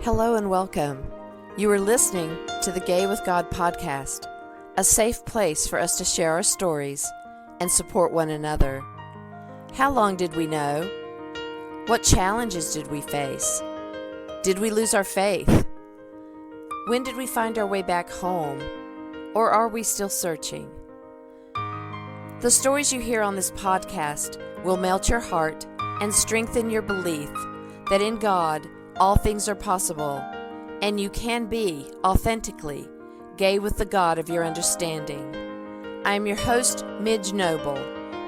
Hello and welcome. You are listening to the Gay with God podcast, a safe place for us to share our stories and support one another. How long did we know? What challenges did we face? Did we lose our faith? When did we find our way back home? Or are we still searching? The stories you hear on this podcast will melt your heart and strengthen your belief that in God, all things are possible, and you can be authentically gay with the God of your understanding. I am your host, Midge Noble,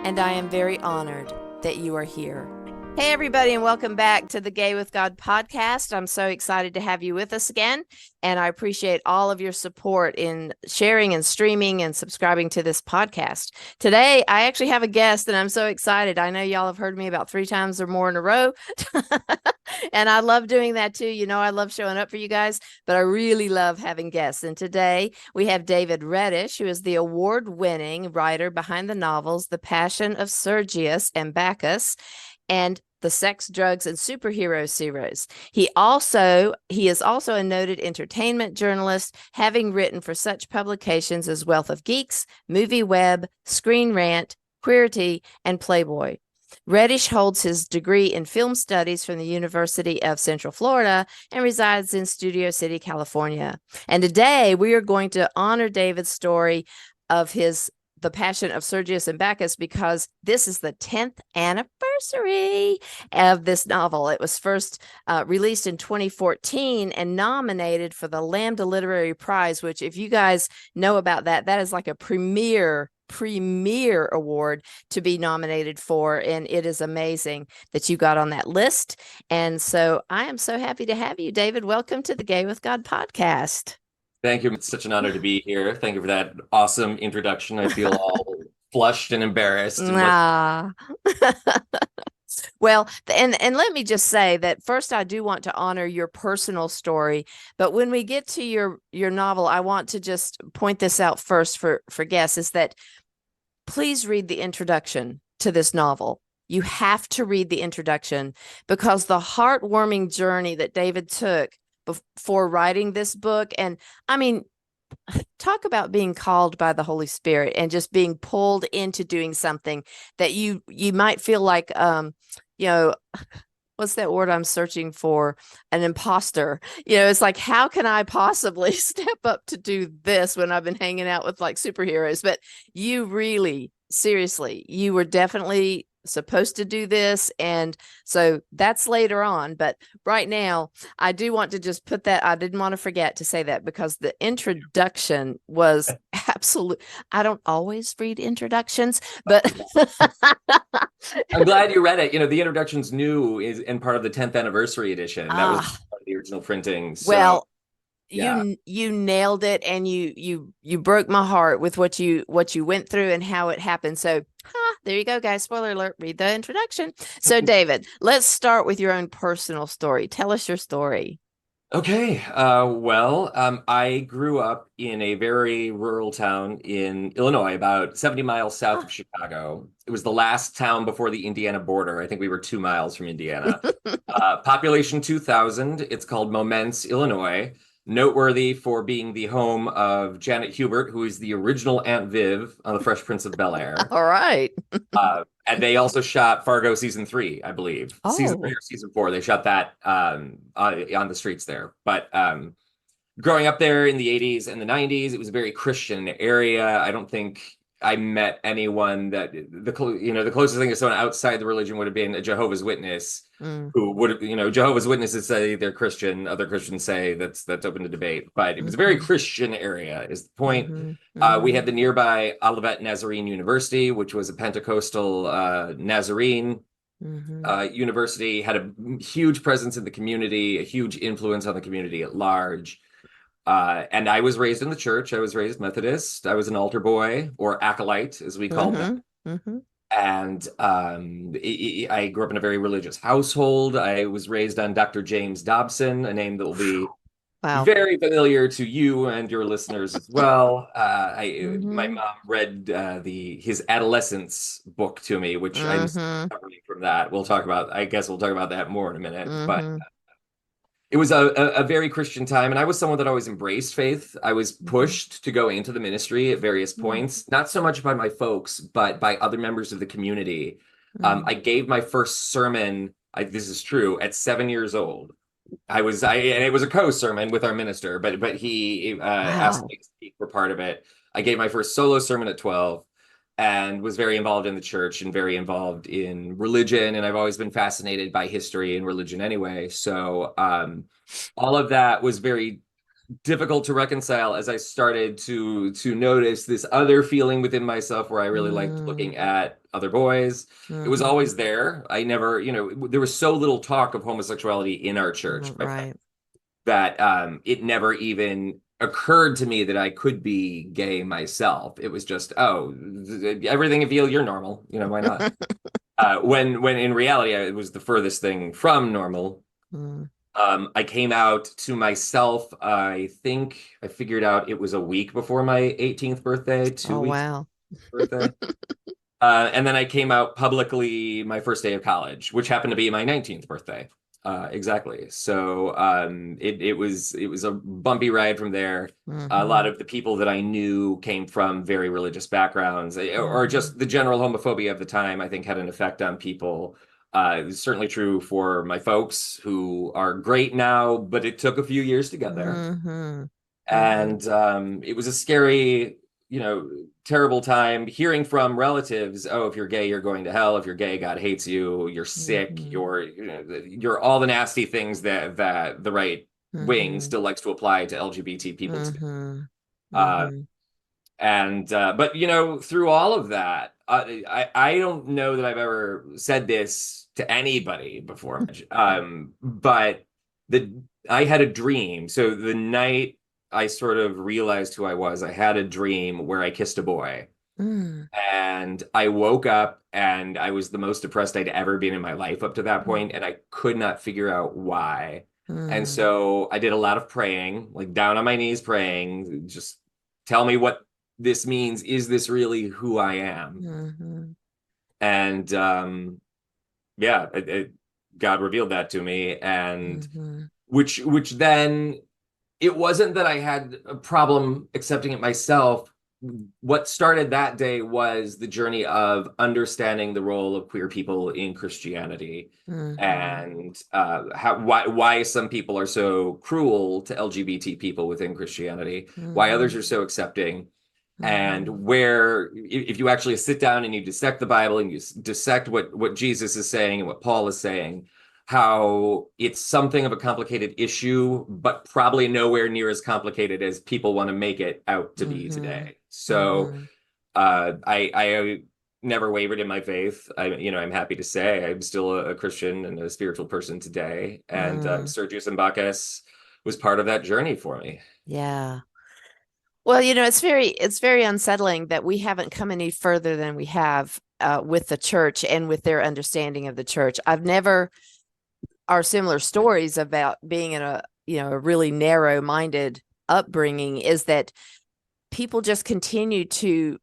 and I am very honored that you are here. Hey, everybody, and welcome back to the Gay with God podcast. I'm so excited to have you with us again, and I appreciate all of your support in sharing and streaming and subscribing to this podcast. Today, I actually have a guest, and I'm so excited. I know y'all have heard me about 3 times or more in a row, and I love doing that too. You know, I love showing up for you guys, but I really love having guests. And today, we have David Reddish, who is the award-winning writer behind the novels The Passion of Sergius and Bacchus, and the Sex, Drugs, and Superhero series. He is also a noted entertainment journalist, having written for such publications as Wealth of Geeks, MovieWeb, ScreenRant, Queerty, and Playboy. Reddish holds his degree in film studies from the University of Central Florida and resides in Studio City, California. And today we are going to honor David's story of The Passion of Sergius and Bacchus, because this is the 10th anniversary of this novel. It was first released in 2014 and nominated for the Lambda Literary Prize, which, if you guys know about that, that is like a premier award to be nominated for, and it is amazing that you got on that list. And so I am so happy to have you, David. Welcome to the Gay with God podcast. Thank you. It's such an honor to be here. Thank you for that awesome introduction. I feel all flushed and embarrassed. Well, and let me just say that first, I do want to honor your personal story, but when we get to your novel, I want to just point this out first for guests, is that please read the introduction to this novel. You have to read the introduction, because the heartwarming journey that David took before writing this book, and I mean, talk about being called by the Holy Spirit and just being pulled into doing something that you might feel like, what's that word I'm searching for? An imposter. It's like, how can I possibly step up to do this when I've been hanging out with like superheroes? But you really, seriously, you were definitely supposed to do this, and so that's later on. But right now, I do want to just put that, I didn't want to forget to say that, because the introduction was absolute. I don't always read introductions, but I'm glad you read it. The introduction's new and part of the 10th anniversary edition. That was part of the original printing. So, well, yeah. You nailed it, and you broke my heart with what you went through and how it happened. So there you go, guys. Spoiler alert, read the introduction. So David, let's start with your own personal story. Tell us your story. Okay. I grew up in a very rural town in Illinois, about 70 miles south of Chicago. It was the last town before the Indiana border. I think we were 2 miles from Indiana. Population 2,000. It's called Momence, Illinois. Noteworthy for being the home of Janet Hubert, who is the original Aunt Viv on The Fresh Prince of Bel-Air. All right. And they also shot Fargo season 3, I believe. Season 3 or season 4. They shot that on the streets there. But growing up there in the 80s and the 90s, it was a very Christian area. I don't think I met anyone that the closest thing to someone outside the religion would have been a Jehovah's Witness, who would have, Jehovah's Witnesses say they're Christian, other Christians say that's open to debate, but it was a very Christian area is the point. We had the nearby Olivet Nazarene University, which was a Pentecostal Nazarene university, had a huge presence in the community, a huge influence on the community at large. And I was raised in the church. I was raised Methodist. I was an altar boy, or acolyte, as we called them. And I grew up in a very religious household. I was raised on Dr. James Dobson, a name that will be very familiar to you and your listeners as well. My mom read his Adolescence book to me, which I'm recovering from that. I guess we'll talk about that more in a minute. But It was a very Christian time, and I was someone that always embraced faith. I was pushed to go into the ministry at various points, not so much by my folks, but by other members of the community. I gave my first sermon, this is true, at 7 years old. And it was a co-sermon with our minister, but he asked me to speak for part of it. I gave my first solo sermon at 12 and was very involved in the church and very involved in religion. And I've always been fascinated by history and religion anyway. So all of that was very difficult to reconcile as I started to notice this other feeling within myself where I really liked looking at other boys. It was always there. I never, there was so little talk of homosexuality in our church, right, that it never even occurred to me that I could be gay myself. It was just, oh, everything you feel, you're normal. Why not? When in reality, it was the furthest thing from normal. I came out to myself, I think I figured out it was a week before my 18th birthday, 2 weeks wow. birthday. And then I came out publicly my first day of college, which happened to be my 19th birthday. Exactly. So it was a bumpy ride from there. A lot of the people that I knew came from very religious backgrounds, or just the general homophobia of the time, I think had an effect on people. It was certainly true for my folks, who are great now, but it took a few years to get there. And it was a scary, terrible time hearing from relatives, oh, if you're gay, you're going to hell. If you're gay, God hates you. You're sick. You're all the nasty things that the right wing still likes to apply to LGBT people too. But through all of that, I don't know that I've ever said this to anybody before, but I had a dream. So the night I sort of realized who I was, I had a dream where I kissed a boy. And I woke up and I was the most depressed I'd ever been in my life up to that point, and I could not figure out why. And so I did a lot of praying, like down on my knees praying, just tell me what this means. Is this really who I am? And God revealed that to me, and which then, it wasn't that I had a problem accepting it myself. What started that day was the journey of understanding the role of queer people in Christianity, and why some people are so cruel to LGBT people within Christianity, why others are so accepting, and where, if you actually sit down and you dissect the Bible and you dissect what Jesus is saying and what Paul is saying, how it's something of a complicated issue, but probably nowhere near as complicated as people want to make it out to be today. So I never wavered in my faith. I'm happy to say I'm still a Christian and a spiritual person today. And Sergius and Bacchus was part of that journey for me. Yeah. Well, it's very unsettling that we haven't come any further than we have with the church and with their understanding of the church. Our similar stories about being in a really narrow-minded upbringing is that people just continue to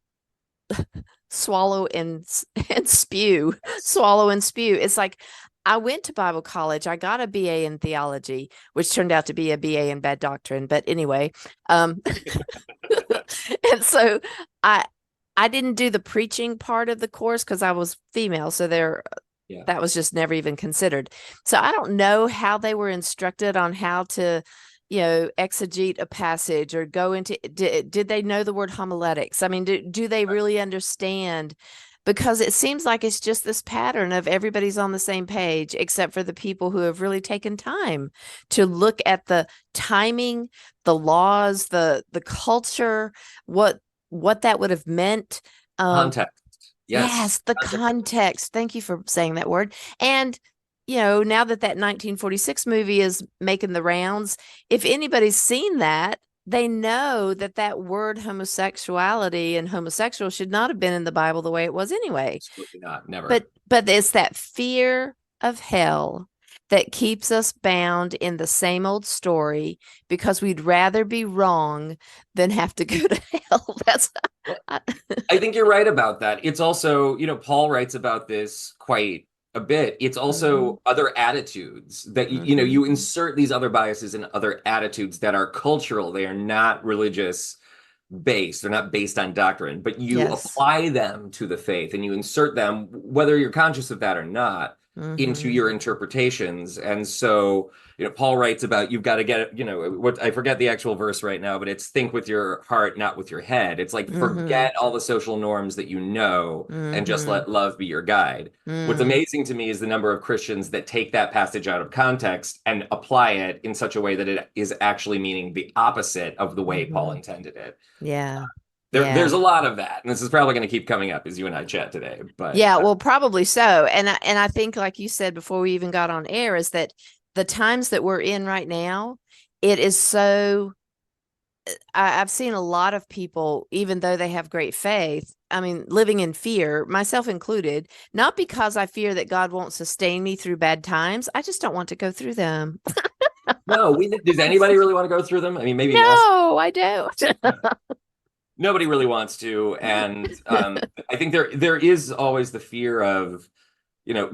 swallow and spew. It's like, I went to Bible college. I got a BA in theology, which turned out to be a BA in bad doctrine. But anyway, and so I didn't do the preaching part of the course because I was female. So that was just never even considered. So I don't know how they were instructed on how to, exegete a passage or go into, did they know the word homiletics? I mean, do they really understand? Because it seems like it's just this pattern of everybody's on the same page, except for the people who have really taken time to look at the timing, the laws, the culture, what that would have meant. Context. Yes, the context. Thank you for saying that word. And, now that 1946 movie is making the rounds, if anybody's seen that, they know that word homosexuality and homosexual should not have been in the Bible the way it was anyway. Absolutely not, never. But it's that fear of hell that keeps us bound in the same old story, because we'd rather be wrong than have to go to hell. I think you're right about that. It's also, Paul writes about this quite a bit. It's also other attitudes that you insert these other biases and other attitudes that are cultural. They are not religious based. They're not based on doctrine, but you apply them to the faith and you insert them, whether you're conscious of that or not, into your interpretations. And so, Paul writes about you've got to get it, what I forget the actual verse right now, but it's think with your heart, not with your head. It's like forget all the social norms that and just let love be your guide. What's amazing to me is the number of Christians that take that passage out of context and apply it in such a way that it is actually meaning the opposite of the way Paul intended it. Yeah. There's a lot of that, and this is probably going to keep coming up as you and I chat today. But yeah, well, probably so. And I think, like you said before we even got on air, is that the times that we're in right now, it is so. I've seen a lot of people, even though they have great faith, I mean, living in fear, myself included, not because I fear that God won't sustain me through bad times. I just don't want to go through them. No, does anybody really want to go through them? I mean, maybe no, I don't. Nobody really wants to, and I think there is always the fear of,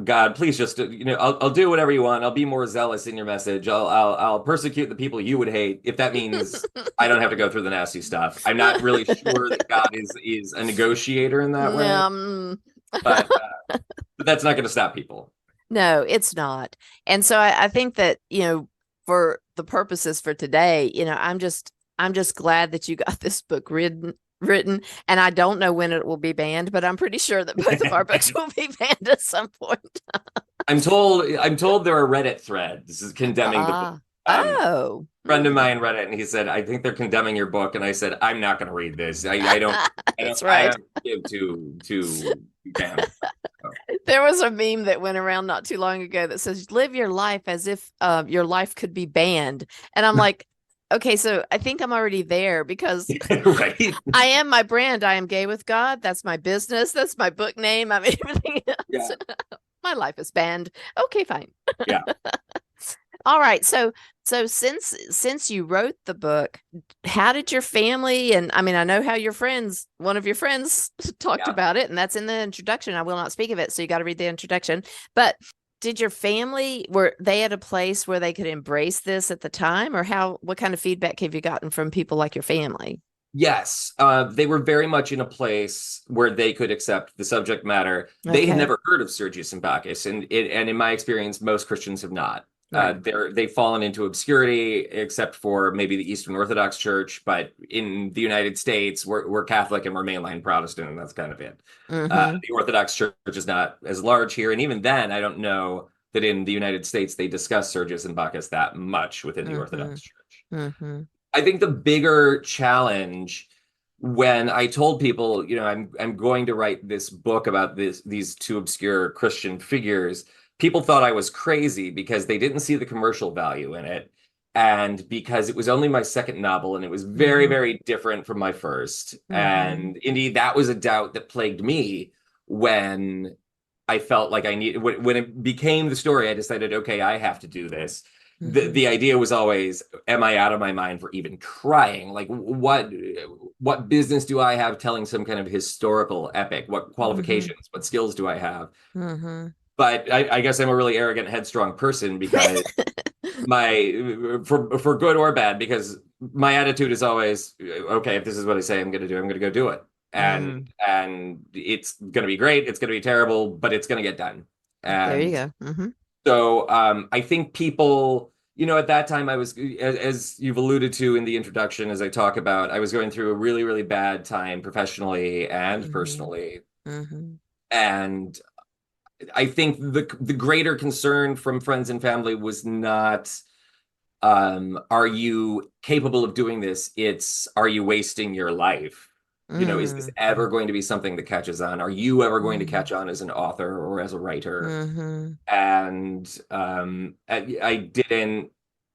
God, please just, I'll do whatever you want. I'll be more zealous in your message. I'll persecute the people you would hate if that means I don't have to go through the nasty stuff. I'm not really sure that God is a negotiator in that way, but that's not going to stop people. No, it's not. And so I think that, for the purposes for today, I'm just glad that you got this book written, and I don't know when it will be banned, but I'm pretty sure that both of our books will be banned at some point. I'm told there are Reddit threads condemning the book. Friend of mine read it and he said, I think they're condemning your book. And I said, I'm not going to read this. I don't. That's right. I don't give to damn. There was a meme that went around not too long ago that says, live your life as if your life could be banned. And I'm like, okay, so I think I'm already there because right. I am my brand. I am Gay with God. That's my business. That's my book name. I mean, everything else. Yeah. My life is banned. Okay, fine. Yeah. All right. So since you wrote the book, how did your family, and I mean, I know how one of your friends talked about it, and that's in the introduction. I will not speak of it. So you got to read the introduction. But did your family, were they at a place where they could embrace this at the time, or what kind of feedback have you gotten from people like your family? Yes, they were very much in a place where they could accept the subject matter. Okay. They had never heard of Sergius and Bacchus, and in my experience, most Christians have not. Right. They've fallen into obscurity, except for maybe the Eastern Orthodox Church. But in the United States, we're Catholic and we're mainline Protestant, and that's kind of it. The Orthodox Church is not as large here, and even then, I don't know that in the United States they discuss Sergius and Bacchus that much within the Orthodox Church. I think the bigger challenge when I told people, I'm going to write this book about these two obscure Christian figures, people thought I was crazy because they didn't see the commercial value in it. And because it was only my second novel and it was very, very different from my first. And indeed, that was a doubt that plagued me when I felt like when it became the story, I decided, okay, I have to do this. The idea was always, am I out of my mind for even trying? Like, what business do I have telling some kind of historical epic? What qualifications, what skills do I have? But I guess I'm a really arrogant, headstrong person because for good or bad, because my attitude is always, okay, if this is what I say I'm going to do, I'm going to go do it. And it's going to be great. It's going to be terrible, but it's going to get done. And there you go. So I think people, at that time I was, as you've alluded to in the introduction, as I talk about, I was going through a really, really bad time professionally and personally. And I think the greater concern from friends and family was not, are you capable of doing this? It's, are you wasting your life? Is this ever going to be something that catches on? Are you ever going to catch on as an author or as a writer? And I didn't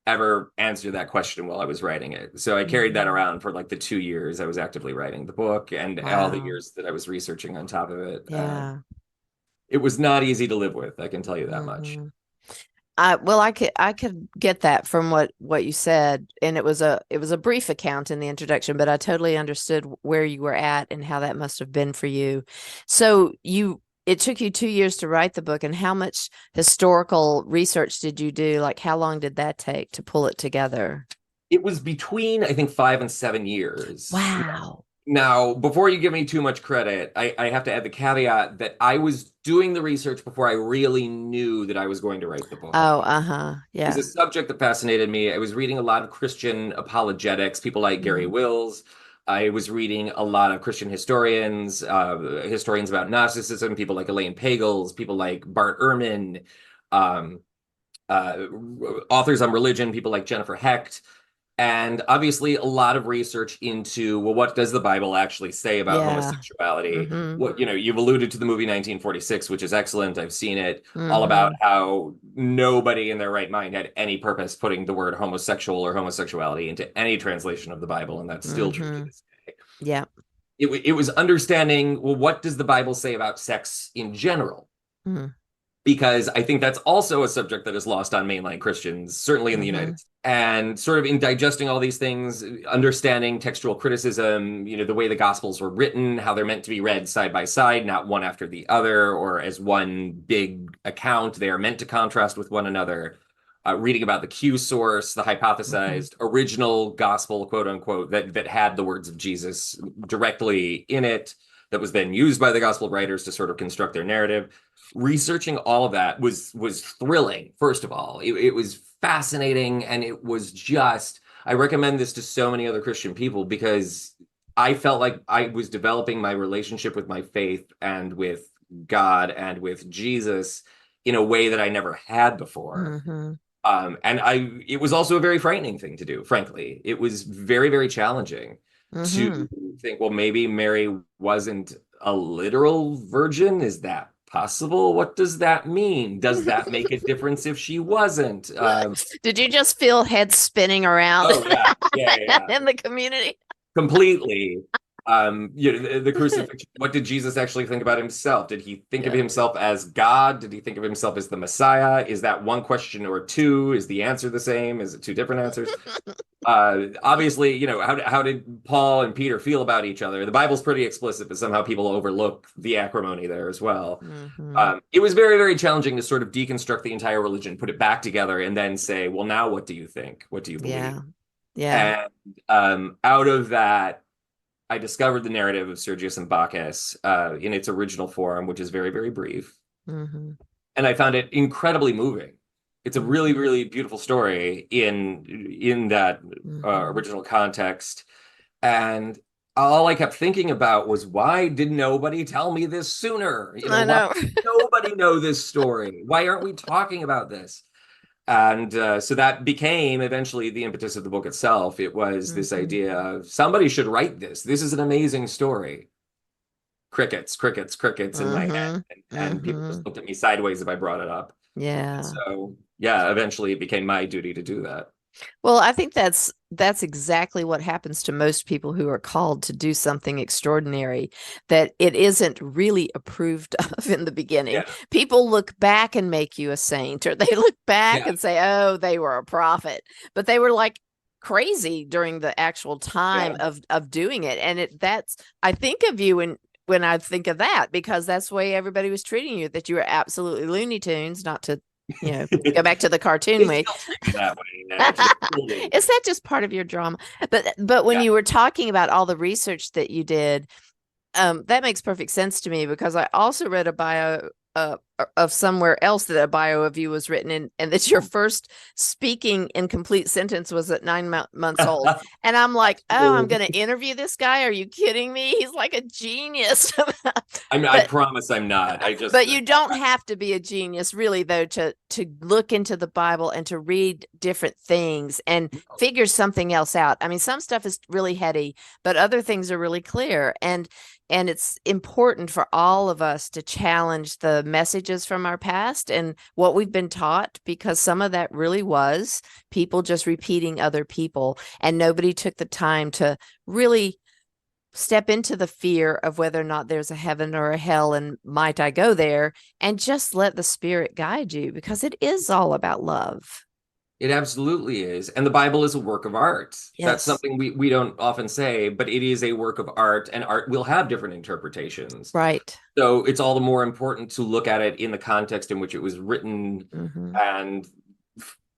ever answer that question while I was writing it. So I carried that around for like the 2 years I was actively writing the book and all the years that I was researching on top of it. Yeah. It was not easy to live with, I can tell you that much. Well, I could get that from what you said, and it was a brief account in the introduction, but I totally understood where you were at and how that must have been for you. So you it took you 2 years to write the book, and how much historical research did you do? Like, how long did that take to pull it together? It was between, I think, 5 and 7 years. Wow. Now, before you give me too much credit, I have to add the caveat that I was doing the research before I really knew that I was going to write the book. Oh, It was yeah. a subject that fascinated me. I was reading a lot of Christian apologetics, people like Gary Wills. I was reading a lot of Christian historians, historians about Gnosticism, people like Elaine Pagels, people like Bart Ehrman, um, authors on religion, people like Jennifer Hecht. And obviously a lot of research into, well, what does the Bible actually say about homosexuality? What, you've alluded to the movie 1946, which is excellent. I've seen it, all about how nobody in their right mind had any purpose putting the word homosexual or homosexuality into any translation of the Bible. And that's still true to this day. Yeah. It was understanding, well, what does the Bible say about sex in general? Because I think that's also a subject that is lost on mainline Christians, certainly in the United States. And sort of in digesting all these things, understanding textual criticism, the way the Gospels were written, how they're meant to be read side by side, not one after the other, or as one big account. They are meant to contrast with one another. Reading about the Q source, the hypothesized original Gospel, quote unquote, that had the words of Jesus directly in it, that was then used by the Gospel writers to sort of construct their narrative. Researching all of that was thrilling. First of all, it was fascinating, and it was just, I recommend this to so many other Christian people because I felt like I was developing my relationship with my faith and with God and with Jesus in a way that I never had before. And it was also a very frightening thing to do, frankly. It was very, very challenging to think, well, maybe Mary wasn't a literal virgin. Is that possible? What does that mean? Does that make a difference if she wasn't? Did you just feel heads spinning around in the community? Completely. The crucifixion. What did Jesus actually think about himself? Did he think of himself as God? Did he think of himself as the Messiah? Is that one question or two? Is the answer the same? Is it two different answers? Obviously, how did Paul and Peter feel about each other? The Bible's pretty explicit, but somehow people overlook the acrimony there as well. It was very, very challenging to sort of deconstruct the entire religion, put it back together, and then say, well, now what do you think? What do you believe? And out of that, I discovered the narrative of Sergius and Bacchus in its original form, which is very, very brief. And I found it incredibly moving. It's a really, really beautiful story in that original context. And all I kept thinking about was, why did nobody tell me this sooner? I know. Why did nobody know this story? Why aren't we talking about this? And so that became eventually the impetus of the book itself. It was this idea of somebody should write this. This is an amazing story. Crickets in my head. And people just looked at me sideways if I brought it up. Yeah. And so, eventually it became my duty to do that. Well, I think that's exactly what happens to most people who are called to do something extraordinary, that it isn't really approved of in the beginning. People look back and make you a saint, or they look back and say, oh, they were a prophet, but they were like crazy during the actual time of doing it. And I think of you when I think of that, because that's the way everybody was treating you, that you were absolutely Looney Tunes, not to go back to the cartoon way. That way. Is that just part of your drama? But when you were talking about all the research that you did, that makes perfect sense to me, because I also read a bio of somewhere else that a bio of you was written in, and that your first speaking in complete sentence was at 9 months old. And I'm like, oh, I'm going to interview this guy. Are you kidding me? He's like a genius. I promise I'm not. But you don't have to be a genius, really, though, to look into the Bible and to read different things and figure something else out. I mean, some stuff is really heady, but other things are really clear. And it's important for all of us to challenge the messages from our past and what we've been taught, because some of that really was people just repeating other people, and nobody took the time to really step into the fear of whether or not there's a heaven or a hell, and might I go there, and just let the Spirit guide you, because it is all about love. It absolutely is. And the Bible is a work of art. That's Yes. something we don't often say, but it is a work of art, and art will have different interpretations. Right. So it's all the more important to look at it in the context in which it was written Hmm. and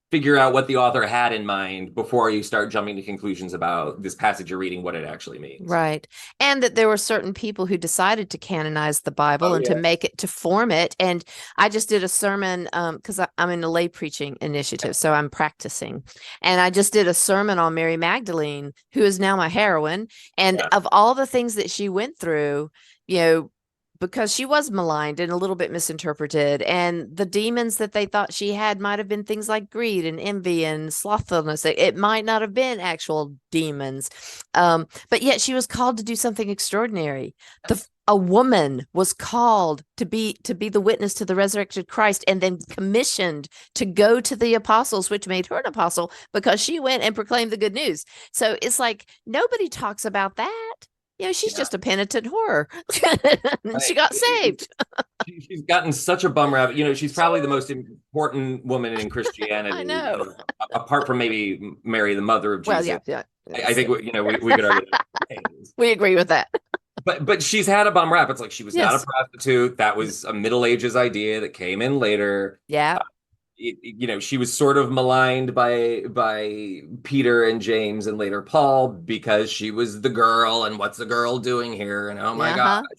figure out what the author had in mind before you start jumping to conclusions about this passage you're reading, what it actually means. Right. And that there were certain people who decided to canonize the Bible Oh, and to yeah. make it, to form it. And I just did a sermon because I'm in a lay preaching initiative, so I'm practicing. And I just did a sermon on Mary Magdalene, who is now my heroine. And Yeah. of all the things that she went through, you know, because she was maligned and a little bit misinterpreted. And the demons that they thought she had might have been things like greed and envy and slothfulness. It might not have been actual demons. But yet she was called to do something extraordinary. A woman was called to be the witness to the resurrected Christ, and then commissioned to go to the apostles, which made her an apostle because she went and proclaimed the good news. So it's like nobody talks about that. She's Yeah. just a penitent whore. She Right. got saved. She's gotten such a bum rap. She's probably the most important woman in I Christianity, know. apart from maybe Mary, the mother of Well, Jesus. yeah. I think we could argue that. We agree with that. But she's had a bum rap. It's like she was not a Yes. prostitute. That was a Middle Ages idea that came in later. Yeah. She was sort of maligned by Peter and James and later Paul because she was the girl, and what's the girl doing here? And oh my God, Uh-huh.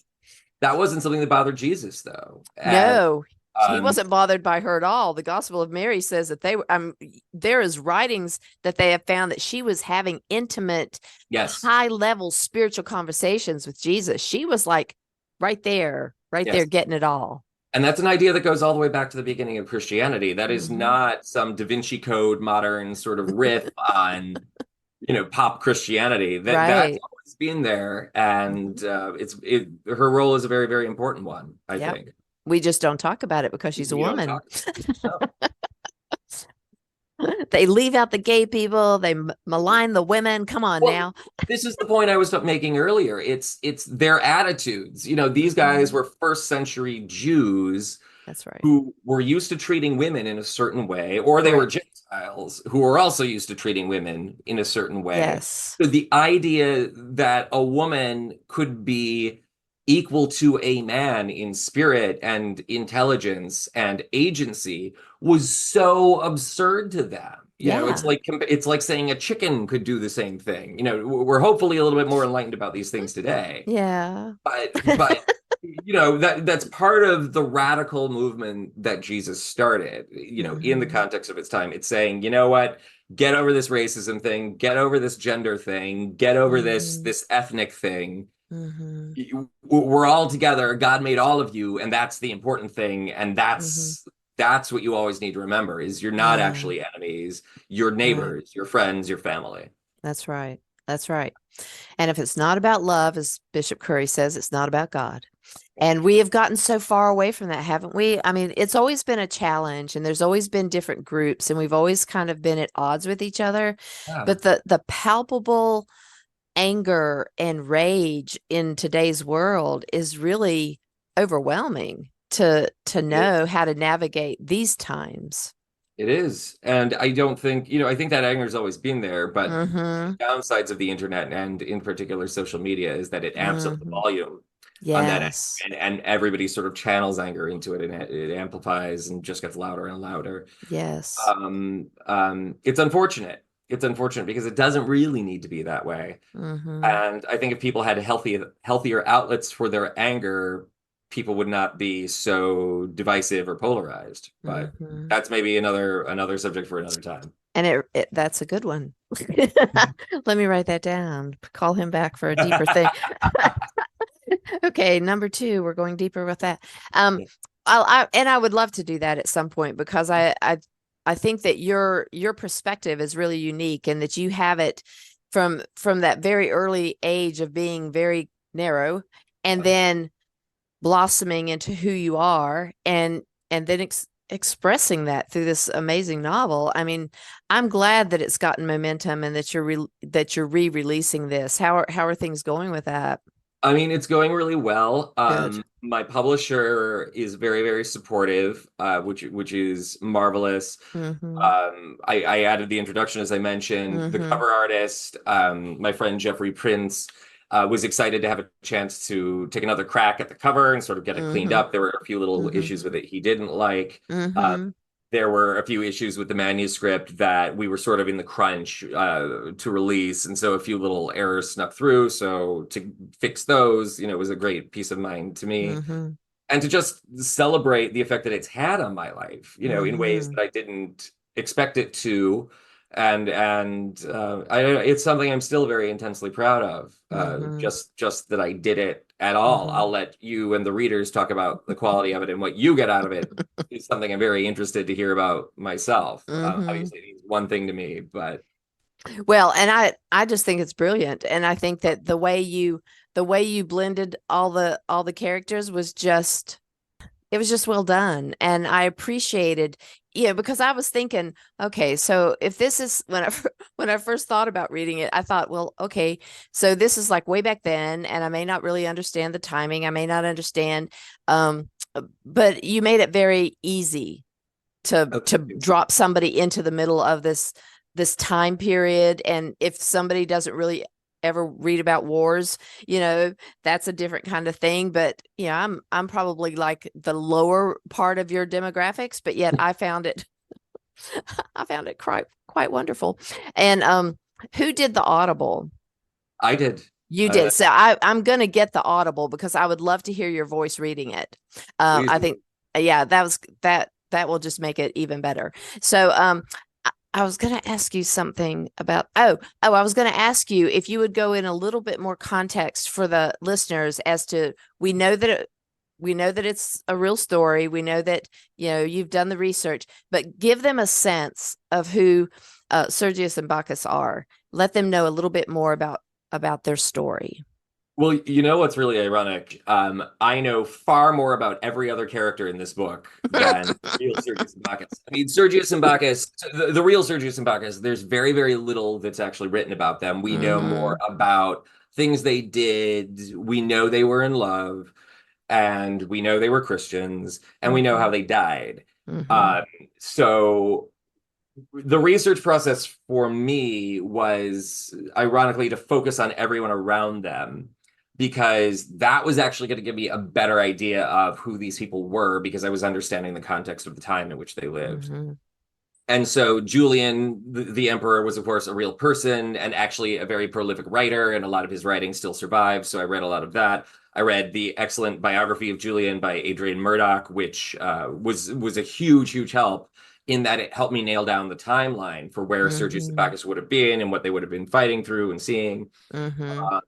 that wasn't something that bothered Jesus though. And No, he um, wasn't bothered by her at all. The Gospel of Mary says that they were, there is writings that they have found that she was having intimate, yes, high level spiritual conversations with Jesus. She was like right there, yes. getting it all. And that's an idea that goes all the way back to the beginning of Christianity. That is Hmm. not some Da Vinci Code modern sort of riff on, pop Christianity. That's Right. always been there, and Mhm. her role is a very, very important one, I Yep. think. We just don't talk about it because she's a We don't woman. talk. No. They leave out the gay people. They malign the women. Come on Well, now. this is the point I was making earlier. It's their attitudes. These guys Mhm. were first century Jews That's right. who were used to treating women in a certain way, or they were Correct. Gentiles who were also used to treating women in a certain way. Yes. So the idea that a woman could be equal to a man in spirit and intelligence and agency was so absurd to them. It's Yeah. like saying a chicken could do the same thing. We're hopefully a little bit more enlightened about these things today. Yeah. But that's part of the radical movement that Jesus started, in the Hmm. context of its time. It's saying, you know what, get over this racism thing, get over this gender thing, get over this Hmm. this ethnic thing. Hmm. We're all together. God made all of you, and that's the important thing. And Hmm. that's what you always need to remember is you're not Yeah. actually enemies, you're Right. neighbors, your friends, your family. That's right. That's right. And if it's not about love, as Bishop Curry says, it's not about God. And we have gotten so far away from that, haven't we? I mean, it's always been a challenge, and there's always been different groups, and we've always kind of been at odds with each other. Yeah, But the palpable anger and rage in today's world is really overwhelming to it is. know how to navigate these times. It is. And I don't think, I think that anger's always been there, but the Mm-hmm. downsides of the internet and in particular social media is that it amps up the Mm-hmm. volume on that end. Yes. And everybody sort of channels anger into it, and it amplifies and just gets louder and louder. Yes. It's unfortunate. It's unfortunate because it doesn't really need to be that way. Mm-hmm. And I think if people had healthier outlets for their anger, people would not be so divisive or polarized. But Mm-hmm. that's maybe another subject for another time. And that's a good one. Let me write that down. Call him back for a deeper thing. Okay, number 2, we're going deeper with that. Yeah. I would love to do that at some point because I think that your perspective is really unique, and that you have it from that very early age of being very narrow, and then blossoming into who you are, and then expressing that through this amazing novel. I mean, I'm glad that it's gotten momentum and that you're re-releasing this. How are things going with that? I mean, it's going really well. Good. My publisher is very, very supportive, which is marvelous. Mm-hmm. I added the introduction, as I mentioned. The Mm-hmm. cover artist, my friend Jeffrey Prince, was excited to have a chance to take another crack at the cover and sort of get it cleaned Mm-hmm. up. There were a few little Mm-hmm. issues with it he didn't like. Mm-hmm. There were a few issues with the manuscript that we were sort of in the crunch to release, and so a few little errors snuck through. So to fix those, was a great peace of mind to me, Mm-hmm. and to just celebrate the effect that it's had on my life, in ways Mm-hmm. that I didn't expect it to. It's something I'm still very intensely proud of. Mm-hmm. Just that I did it at all. Mm-hmm. I'll let you and the readers talk about the quality of it and what you get out of it. Is something I'm very interested to hear about myself. Mm-hmm. Obviously, it's one thing to me, but Well, and I just think it's brilliant, and I think that the way you blended all the characters was just it was just well done, and I appreciated, because I was thinking, okay, so if this is when I first thought about reading it, I thought, well, okay, so this is like way back then, and I may not really understand the timing, I may not understand, but you made it very easy to drop somebody into the middle of this time period, and if somebody doesn't really ever read about wars, that's a different kind of thing, but I'm probably like the lower part of your demographics, but yet I found it I found it quite wonderful. And who did the Audible? I did. You Uh, did. So I'm gonna get the Audible because I would love to hear your voice reading it. Please. I think, yeah, that will just make it even better. So I was going to ask you something about, I was going to ask you if you would go in a little bit more context for the listeners as to, we know that it's a real story. We know that, you've done the research, but give them a sense of who Sergius and Bacchus are. Let them know a little bit more about their story. Well, you know what's really ironic? I know far more about every other character in this book than real Sergius and Bacchus. I mean, Sergius and Bacchus, the real Sergius and Bacchus, there's very, very little that's actually written about them. We know more Mm-hmm. about things they did. We know they were in love, and we know they were Christians, and we know Mm-hmm. how they died. Mm-hmm. Um, so the research process for me was ironically to focus on everyone around them, because that was actually going to give me a better idea of who these people were, because I was understanding the context of the time in which they lived. Mm-hmm. And so Julian, the emperor, was of course a real person and actually a very prolific writer, and a lot of his writing still survives. So I read a lot of that. I read the excellent biography of Julian by Adrian Murdoch, which was a huge, huge help in that it helped me nail down the timeline for where Sergius and Mm-hmm. Bacchus would have been and what they would have been fighting through and seeing. Mm-hmm.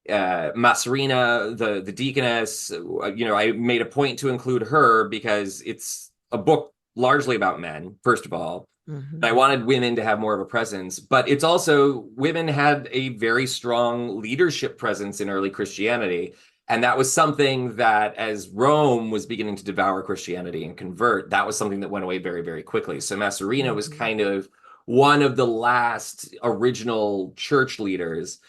Uh, Masserina, the deaconess, I made a point to include her because it's a book largely about men, first of all. I Mm-hmm. wanted women to have more of a presence, but it's also women had a very strong leadership presence in early Christianity. And that was something that, as Rome was beginning to devour Christianity and convert, that was something that went away very, very quickly. So Masserina was Mm-hmm. kind of one of the last original church leaders.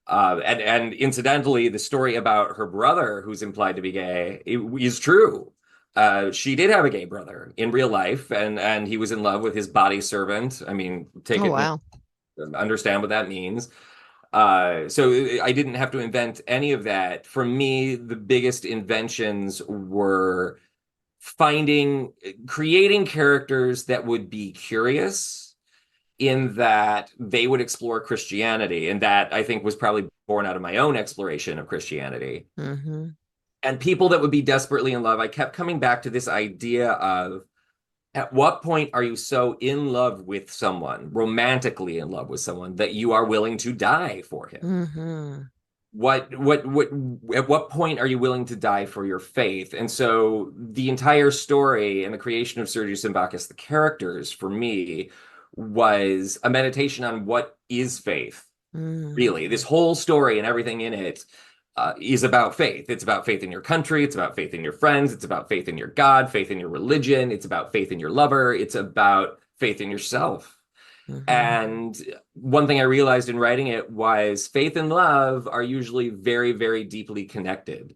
And incidentally, the story about her brother, who's implied to be gay, is true. She did have a gay brother in real life, and he was in love with his body servant. I mean, take Oh, it, wow. understand what that means. So I didn't have to invent any of that. For me, the biggest inventions were creating characters that would be curious, in that they would explore Christianity. And that, I think, was probably born out of my own exploration of Christianity. Mm-hmm. And people that would be desperately in love. I kept coming back to this idea of, at what point are you so in love with someone, romantically in love with someone, that you are willing to die for him? Mm-hmm. What at what point are you willing to die for your faith? And so the entire story and the creation of Sergius and Bacchus, the characters, for me, was a meditation on what is faith. Really, Mm-hmm. this whole story and everything in it is about faith. It's about faith in your country. It's about faith in your friends. It's about faith in your God, faith in your religion. It's about faith in your lover. It's about faith in yourself. Mm-hmm. And one thing I realized in writing it was faith and love are usually very, very deeply connected.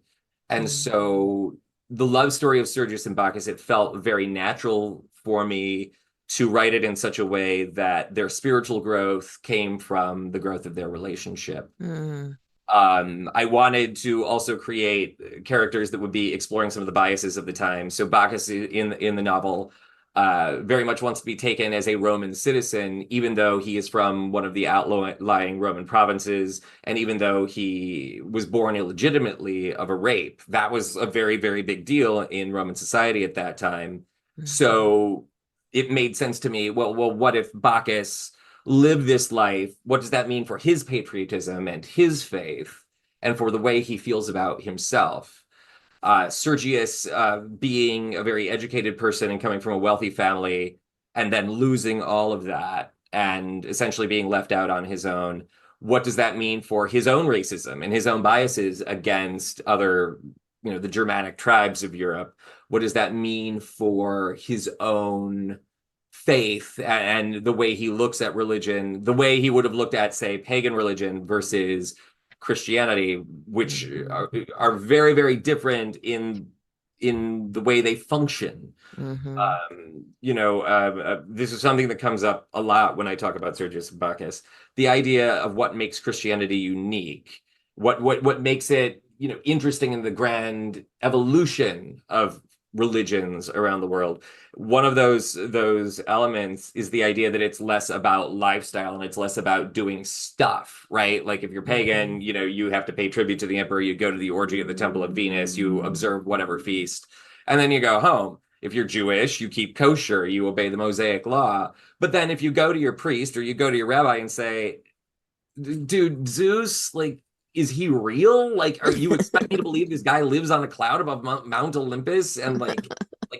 And so the love story of Sergius and Bacchus, it felt very natural for me to write it in such a way that their spiritual growth came from the growth of their relationship. I wanted to also create characters that would be exploring some of the biases of the time. So Bacchus in the novel very much wants to be taken as a Roman citizen, even though he is from one of the outlying Roman provinces, and even though he was born illegitimately of a rape. That was a very, very big deal in Roman society at that time. So it made sense to me, well, what if Bacchus lived this life? What does that mean for his patriotism and his faith, and for the way he feels about himself? Sergius being a very educated person and coming from a wealthy family, and then losing all of that and essentially being left out on his own. What does that mean for his own racism and his own biases against other, the Germanic tribes of Europe? What does that mean for his own faith and the way he looks at religion, the way he would have looked at, say, pagan religion versus Christianity, which are very, very different in the way they function. This is something that comes up a lot when I talk about Sergius and Bacchus. The idea of what makes Christianity unique, what makes it, interesting in the grand evolution of religions around the world. One of those elements is the idea that it's less about lifestyle and it's less about doing stuff, right? Like if you're pagan, you have to pay tribute to the emperor, you go to the orgy at the Temple of Venus, you observe whatever feast, and then you go home. If you're Jewish, you keep kosher, you obey the Mosaic law. But then if you go to your priest or you go to your rabbi and say, dude, Zeus, like, is he real? Like, are you expecting me to believe this guy lives on a cloud above Mount Olympus? And like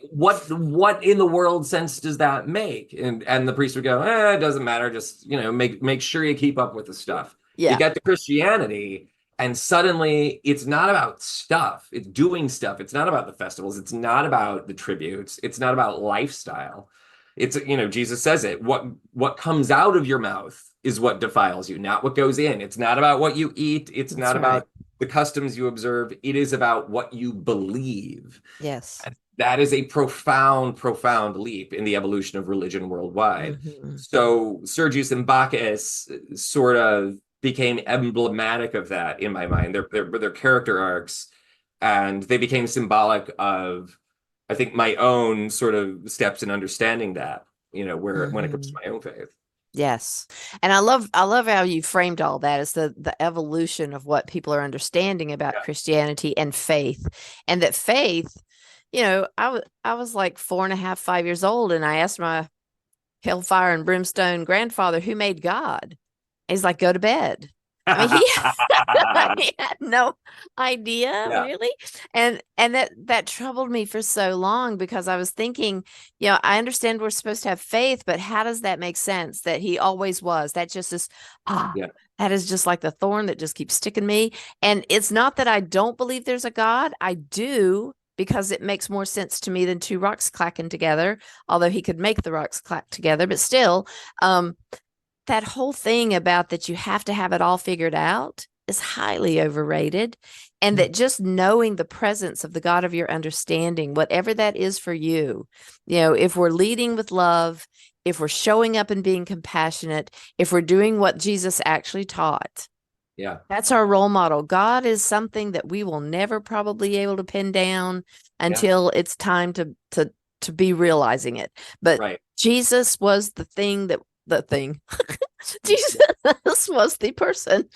what in the world sense does that make? And the priest would go, it doesn't matter. Just, make sure you keep up with the stuff. Yeah. You get to Christianity, and suddenly it's not about stuff. It's doing stuff. It's not about the festivals. It's not about the tributes. It's not about lifestyle. It's, Jesus says it. What comes out of your mouth is what defiles you, not what goes in. It's not about what you eat. It's not about the customs you observe. It is about what you believe. Yes. And that is a profound, profound leap in the evolution of religion worldwide. So Sergius and Bacchus sort of became emblematic of that in my mind. They're character arcs, and they became symbolic of, I think, my own sort of steps in understanding that, when it comes to my own faith. Yes. And I love how you framed all that as the evolution of what people are understanding about Christianity and faith. And that faith, I was like 4.5, 5 years old, and I asked my hellfire and brimstone grandfather, who made God? He's like, go to bed. I mean, he had no idea, really. And that troubled me for so long, because I was thinking, I understand we're supposed to have faith, but how does that make sense that he always was? That just is, that is just like the thorn that just keeps sticking me. And it's not that I don't believe there's a God. I do, because it makes more sense to me than two rocks clacking together, although he could make the rocks clack together. But still, that whole thing about that you have to have it all figured out is highly overrated. And that just knowing the presence of the God of your understanding, whatever that is for you, if we're leading with love, if we're showing up and being compassionate, if we're doing what Jesus actually taught, that's our role model. God is something that we will never probably be able to pin down until it's time to be realizing it. But Jesus was the thing. Jesus was the person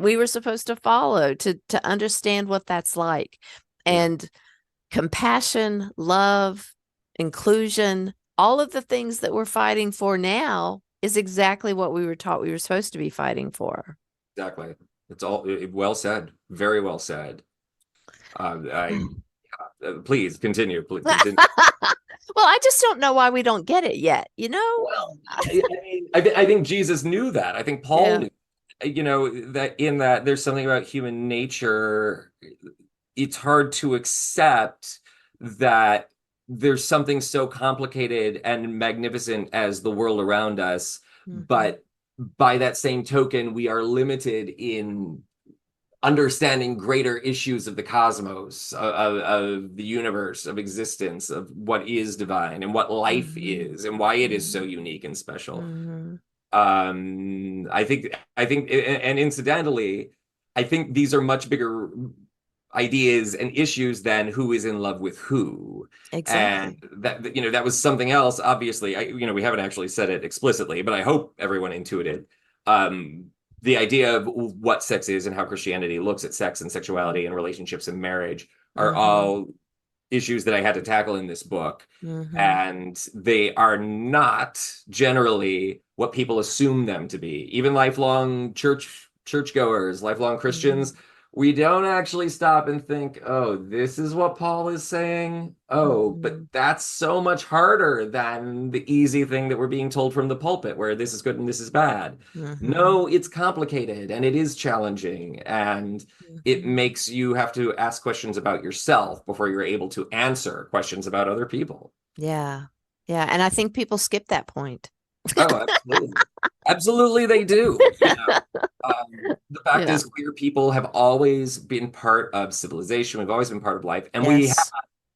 we were supposed to follow to understand what that's like. And compassion, love, inclusion, all of the things that we're fighting for now is exactly what we were taught we were supposed to be fighting for. Exactly. It's all well said. Very well said. Please continue. Please continue. Well, I just don't know why we don't get it yet, Well, I think Jesus knew that. I think Paul knew, that there's something about human nature. It's hard to accept that there's something so complicated and magnificent as the world around us, but by that same token, we are limited in understanding greater issues of the cosmos, of the universe, of existence, of what is divine and what life is and why it is so unique and special. I think, and incidentally, I think these are much bigger ideas and issues than who is in love with who. Exactly. And that was something else. Obviously, we haven't actually said it explicitly, but I hope everyone intuited the idea of what sex is and how Christianity looks at sex and sexuality and relationships and marriage are all issues that I had to tackle in this book. And they are not generally what people assume them to be. Even lifelong churchgoers, lifelong Christians, we don't actually stop and think, oh, this is what Paul is saying. Oh, but that's so much harder than the easy thing that we're being told from the pulpit, where this is good and this is bad. No, it's complicated and it is challenging, and it makes you have to ask questions about yourself before you're able to answer questions about other people. Yeah. Yeah. And I think people skip that point. Oh, absolutely. Absolutely, they do. The fact is, queer people have always been part of civilization. We've always been part of life, and we have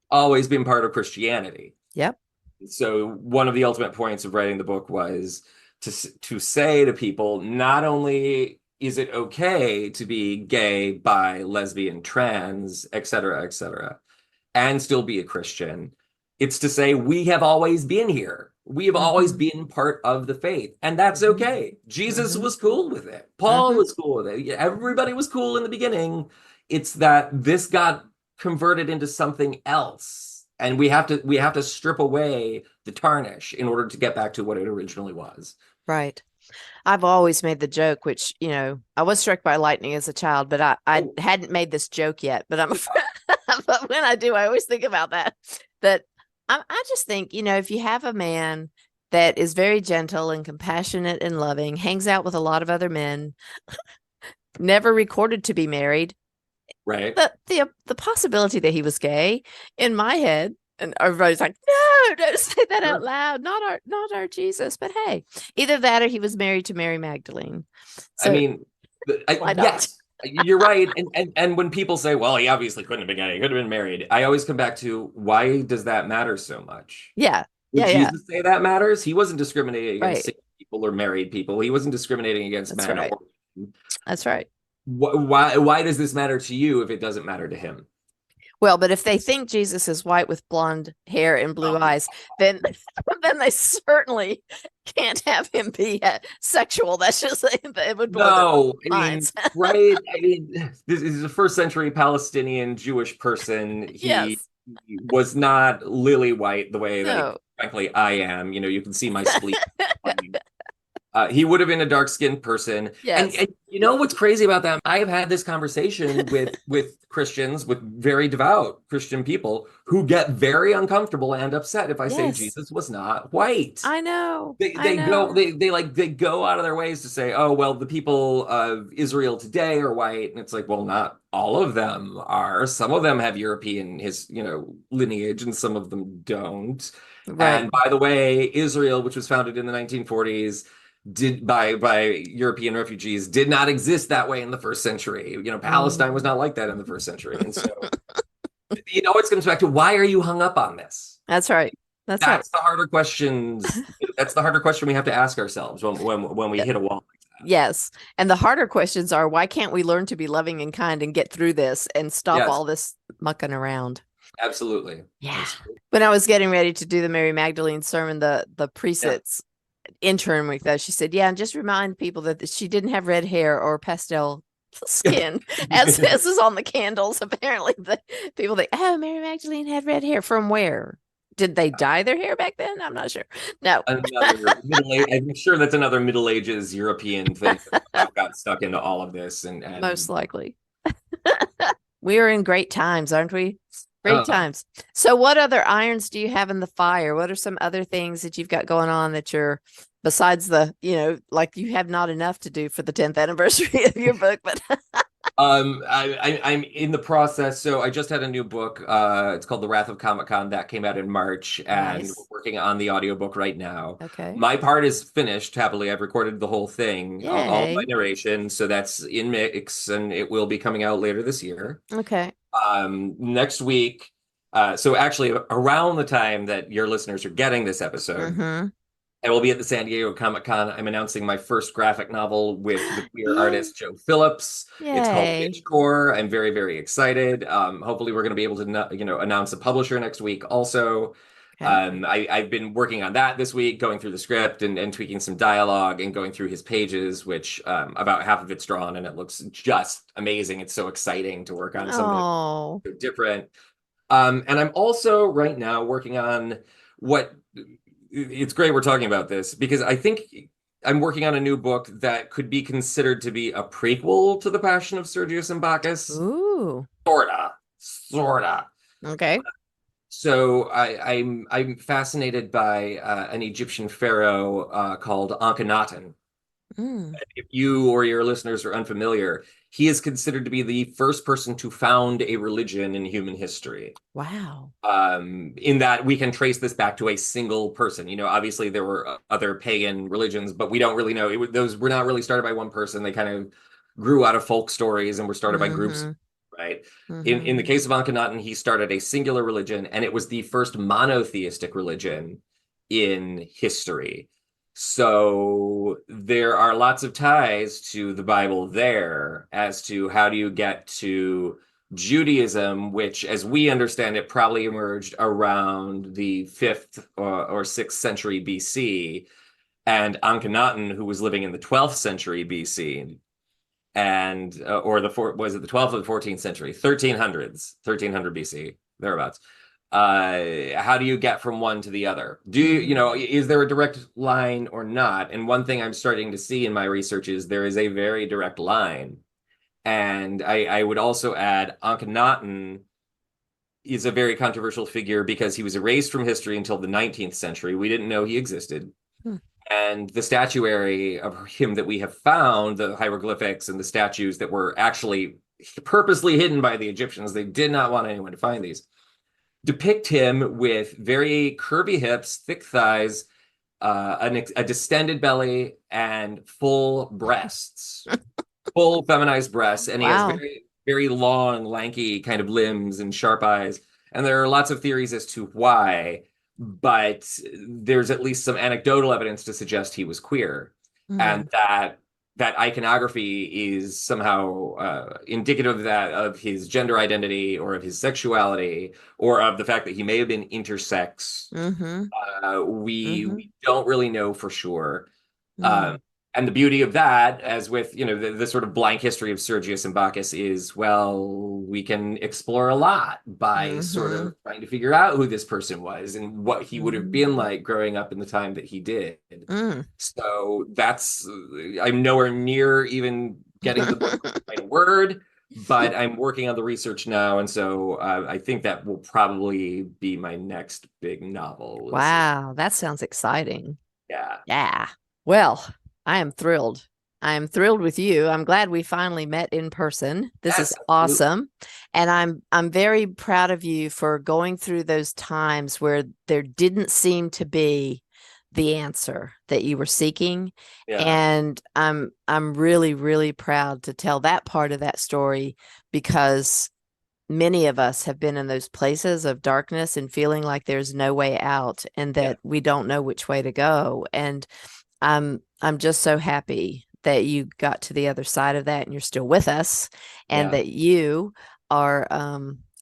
always been part of Christianity. Yep. So one of the ultimate points of writing the book was to say to people, not only is it okay to be gay, bi, lesbian, trans, et cetera, and still be a Christian, it's to say we have always been here. We have always been part of the faith, and that's okay. Jesus was cool with it. Paul was cool with it. Everybody was cool in the beginning. It's that this got converted into something else, and we have to strip away the tarnish in order to get back to what it originally was. Right. I've always made the joke, which, I was struck by lightning as a child, but I hadn't made this joke yet, but but when I do, I always think about that I just think, if you have a man that is very gentle and compassionate and loving, hangs out with a lot of other men, never recorded to be married, right? The possibility that he was gay in my head, and everybody's like, no, don't say that out loud. Not our Jesus. But hey, either that or he was married to Mary Magdalene. So, yes. You're right. And when people say, well, he obviously couldn't have been gay, he could have been married, I always come back to, why does that matter so much? Yeah. Would Jesus say that matters? He wasn't discriminating against single people or married people. He wasn't discriminating against men. Right. That's right. Why does this matter to you if it doesn't matter to him? Well, but if they think Jesus is white with blonde hair and blue eyes, then they certainly can't have him be sexual. That's just it would blow their minds. Right? This is a first century Palestinian Jewish person. He was not lily white the way that, frankly, I am. You can see my spleen. He would have been a dark-skinned person. Yes. And you know what's crazy about that? I have had this conversation with Christians, with very devout Christian people, who get very uncomfortable and upset if I say Jesus was not white. I know. They go out of their ways to say, oh, well, the people of Israel today are white. And it's like, well, not all of them are. Some of them have European lineage, and some of them don't. Right. And by the way, Israel, which was founded in the 1940s, by European refugees, did not exist that way in the first century. Palestine was not like that in the first century. And so it always comes back to, why are you hung up on this? That's right. That's the harder questions. That's the harder question we have to ask ourselves when we hit a wall like that. Yes. And the harder questions are, why can't we learn to be loving and kind and get through this and stop all this mucking around? Absolutely. Yeah. Absolutely. When I was getting ready to do the Mary Magdalene sermon, the priestess intern with that, she said, and just remind people that she didn't have red hair or pastel skin as is on the candles. Apparently the people think, oh, Mary Magdalene had red hair. From where? Did they dye their hair back then? I'm not sure. No. I'm sure that's another Middle Ages European thing that got stuck into all of this. And most likely. We are in great times, aren't we? Great times. So what other irons do you have in the fire? What are some other things that you've got going on that you're, besides the, like you have not enough to do for the 10th anniversary of your book, but I'm in the process. So I just had a new book. It's called The Wrath of Comic Con that came out in March, and we're Nice. working on the audiobook right now. Okay. My part is finished happily. I've recorded the whole thing, all of my Yay. narration. So that's in mix, and it will be coming out later this year. Okay. Next week. So actually, around the time that your listeners are getting this episode, Mm-hmm. I will be at the San Diego Comic Con. I'm announcing my first graphic novel with the queer Yay. artist Joe Phillips. It's called Yay. Bitch Core. I'm very, very excited. Hopefully, we're going to be able to, announce a publisher next week. Also, Okay. I've been working on that this week, going through the script and tweaking some dialogue and going through his pages, which about half of it's drawn, and it looks just amazing. It's so exciting to work on something Oh. different. And I'm also right now working on what it's great we're talking about this because I think I'm working on a new book that could be considered to be a prequel to the Passion of Sergius and Bacchus. Ooh. Sorta. Okay. So I'm fascinated by an Egyptian pharaoh called Akhenaten. Mm. If you or your listeners are unfamiliar, he is considered to be the first person to found a religion in human history. Wow. In that we can trace this back to a single person. Obviously there were other pagan religions, but we don't really know. Those were not really started by one person. They kind of grew out of folk stories and were started by groups, Mm-hmm. right? In the Mm-hmm. case of Akhenaten, he started a singular religion, and it was the first monotheistic religion in history. So there are lots of ties to the Bible there as to how do you get to Judaism, which, as we understand it, probably emerged around the 5th or 6th century BC, and Akhenaten, who was living in the 12th century BC, and or was it the 12th or the 14th century, 1300 BC, thereabouts. How do you get from one to the other? Is there a direct line or not? And one thing I'm starting to see in my research is there is a very direct line. And I would also add Akhenaten is a very controversial figure because he was erased from history until the 19th century. We didn't know he existed. Hmm. And the statuary of him that we have found, the hieroglyphics and the statues that were actually purposely hidden by the Egyptians, they did not want anyone to find these, depict him with very curvy hips, thick thighs, a distended belly, and full breasts, full feminized breasts. And he has Wow. very, very long, lanky kind of limbs and sharp eyes. And there are lots of theories as to why, but there's at least some anecdotal evidence to suggest he was queer. And Mm. that iconography is somehow indicative of his gender identity or of his sexuality or of the fact that he may have been intersex. Mm-hmm. Mm-hmm. We don't really know for sure. Mm. And the beauty of that, as with the sort of blank history of Sergius and Bacchus, is we can explore a lot by sort Mm-hmm. of trying to figure out who this person was and what he would have Mm. been like growing up in the time that he did. Mm. So I'm nowhere near even getting the book right word, but I'm working on the research now, and so I think that will probably be my next big novel. We'll see. Wow, that sounds exciting. Yeah. Yeah. Well, I am thrilled. I am thrilled with you. I'm glad we finally met in person. This Yes, is absolutely. awesome. And I'm very proud of you for going through those times where there didn't seem to be the answer that you were seeking. Yeah. And I'm really, really proud to tell that part of that story because many of us have been in those places of darkness and feeling like there's no way out and that we don't know which way to go. And I'm just so happy that you got to the other side of that and you're still with us and Yeah. that you are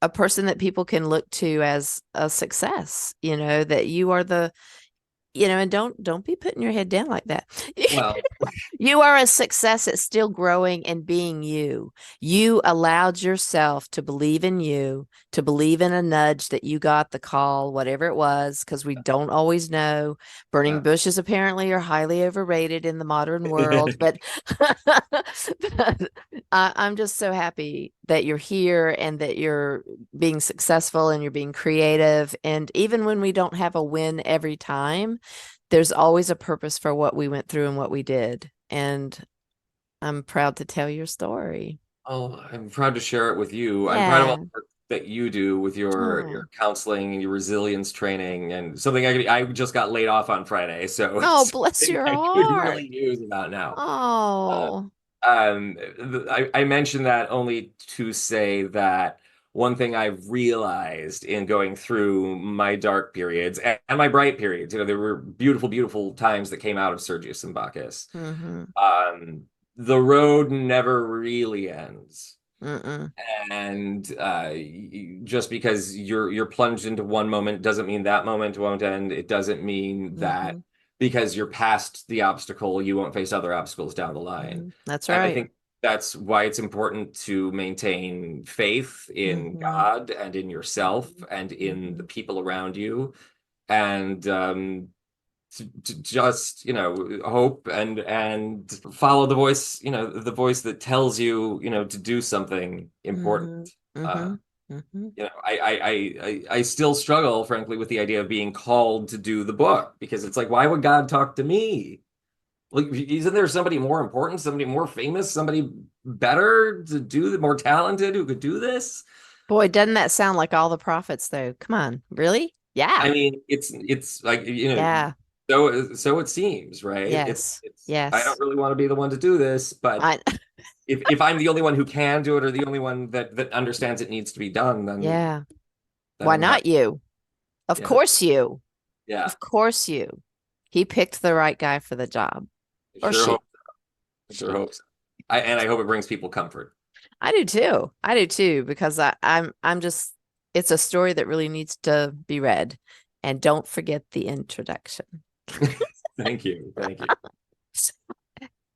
a person that people can look to as a success, that you are and don't be putting your head down like that. Well, You are a success at still growing and being you. You allowed yourself to believe in you, to believe in a nudge that you got the call, whatever it was, because we don't always know. Burning yeah. bushes apparently are highly overrated in the modern world, but, but I'm just so happy that you're here and that you're being successful and you're being creative. And even when we don't have a win every time, there's always a purpose for what we went through and what we did. And I'm proud to tell your story. Oh, I'm proud to share it with you. I'm proud of all Yeah. the work that you do with Oh, your counseling and your resilience training and something I just got laid off on Friday, so oh, it's bless something your I could heart. really use about now. Uh, Oh. I mentioned that only to say that one thing I've realized in going through my dark periods and my bright periods, there were beautiful, beautiful times that came out of Sergius and Bacchus. Mm-hmm. Um, the road never really ends. Mm-mm. And just because you're plunged into one moment doesn't mean that moment won't end. It doesn't mean that Mm-hmm. because you're past the obstacle, you won't face other obstacles down the line. Mm-hmm. That's And I right. think that's why it's important to maintain faith in Mm-hmm. God and in yourself and in Mm-hmm. the people around you. And to just hope and follow the voice, the voice that tells you, to do something important. Mm-hmm. uh Mm-hmm. Mm-hmm. I still struggle, frankly, with the idea of being called to do the book, because it's like, why would God talk to me? Like, isn't there somebody more important, somebody more famous, somebody better to do, the more talented, who could do this? Boy, doesn't that sound like all the prophets, though? Come on, really? Yeah. I mean, it's like, Yeah. so it seems, right? Yes. I don't Yes. really want to be the one to do this, but I if I'm the only one who can do it, or the only one that understands it needs to be done, yeah. then Why I'm not happy. you? Of Yeah, course you. yeah. Of course you. He picked the right guy for the job. I Or sure she. hope. I sure She. hope so. I hope it brings people comfort. I do too. I do too, because I'm just it's a story that really needs to be read. And don't forget the introduction. Thank you, thank you.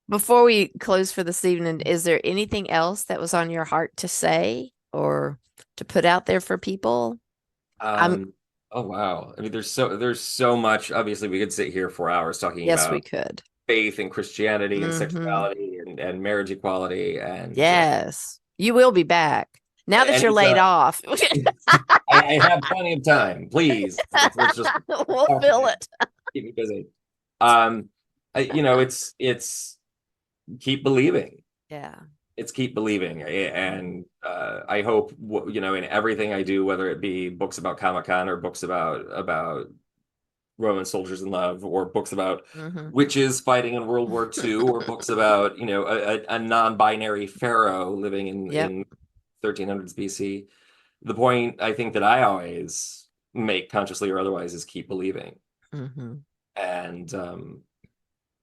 Before we close for this evening, is there anything else that was on your heart to say or to put out there for people? I'm Um, oh wow. I mean, there's so much. Obviously, we could sit here for hours talking Yes, we about could. faith and Christianity and Hmm. sexuality and marriage equality Yes. You will be back. Now that you're laid anytime. off, I have plenty of time. Please, let's just we'll talk fill again. it. Keep me busy. It's keep believing. Yeah. It's keep believing, and I hope, in everything I do, whether it be books about Comic-Con, or books about Roman soldiers in love, or books about Hmm. witches fighting in World War II, or books about a non-binary pharaoh living in Yep. 1300s BC. The point, I think, that I always make, consciously or otherwise, is keep believing. Hmm. And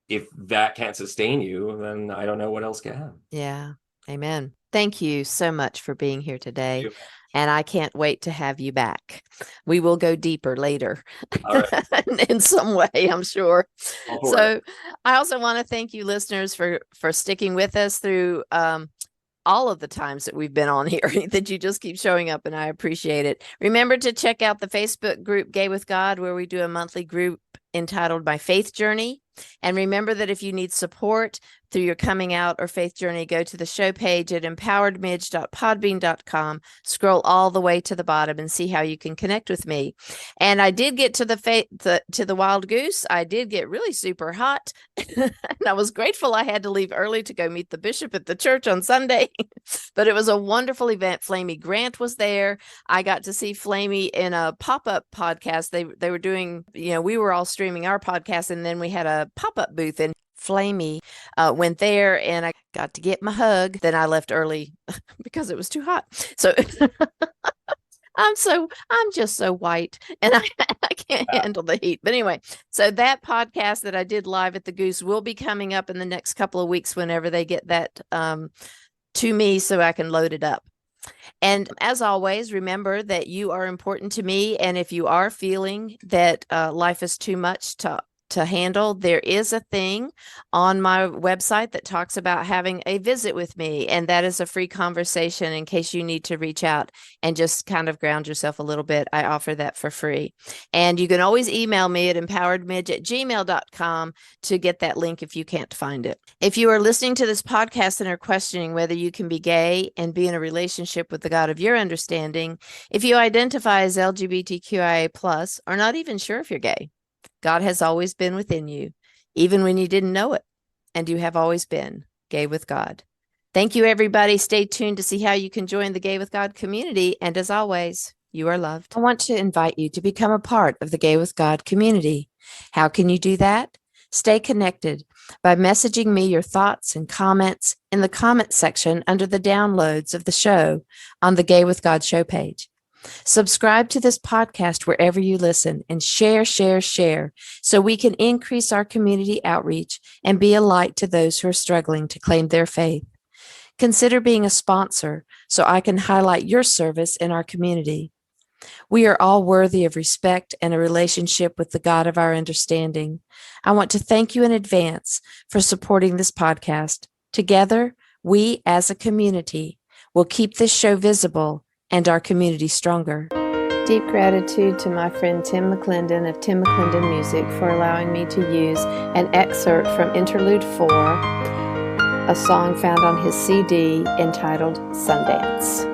if that can't sustain you, then I don't know what else can. Yeah. Amen. Thank you so much for being here today. You. And I can't wait to have you back. We will go deeper later All right. in some way, I'm sure. All for it. So I also want to thank you listeners for sticking with us through all of the times that we've been on here, that you just keep showing up, and I appreciate it. Remember to check out the Facebook group Gay with God, where we do a monthly group entitled My Faith Journey. And remember that if you need support through your coming out or faith journey, go to the show page at empoweredmidge.podbean.com, scroll all the way to the bottom, and see how you can connect with me. And I did get to the wild goose. I did get really super hot. And I was grateful I had to leave early to go meet the bishop at the church on Sunday. But it was a wonderful event. Flamey Grant was there. I got to see Flamey in a pop-up podcast. They were doing, we were all streaming our podcast, and then we had a pop-up booth, and Flamey went there, and I got to get my hug. Then I left early because it was too hot. So I'm just so white, and I can't handle the heat. But anyway, so that podcast that I did live at the Goose will be coming up in the next couple of weeks whenever they get that to me, so I can load it up. And as always, remember that you are important to me. And if you are feeling that life is too much to handle, there is a thing on my website that talks about having a visit with me. And that is a free conversation in case you need to reach out and just kind of ground yourself a little bit. I offer that for free. And you can always email me at empoweredmidge@gmail.com to get that link if you can't find it. If you are listening to this podcast and are questioning whether you can be gay and be in a relationship with the God of your understanding, if you identify as LGBTQIA+, or not even sure if you're gay, God has always been within you, even when you didn't know it, and you have always been gay with God. Thank you, everybody. Stay tuned to see how you can join the Gay with God community. And as always, you are loved. I want to invite you to become a part of the Gay with God community. How can you do that? Stay connected by messaging me your thoughts and comments in the comment section under the downloads of the show on the Gay with God show page. Subscribe to this podcast wherever you listen and share so we can increase our community outreach and be a light to those who are struggling to claim their faith. Consider being a sponsor so I can highlight your service in our community. We are all worthy of respect and a relationship with the God of our understanding. I want to thank you in advance for supporting this podcast. Together, we as a community will keep this show visible and our community stronger. Deep gratitude to my friend Tim McClendon of Tim McClendon Music for allowing me to use an excerpt from Interlude 4, a song found on his CD entitled Sundance.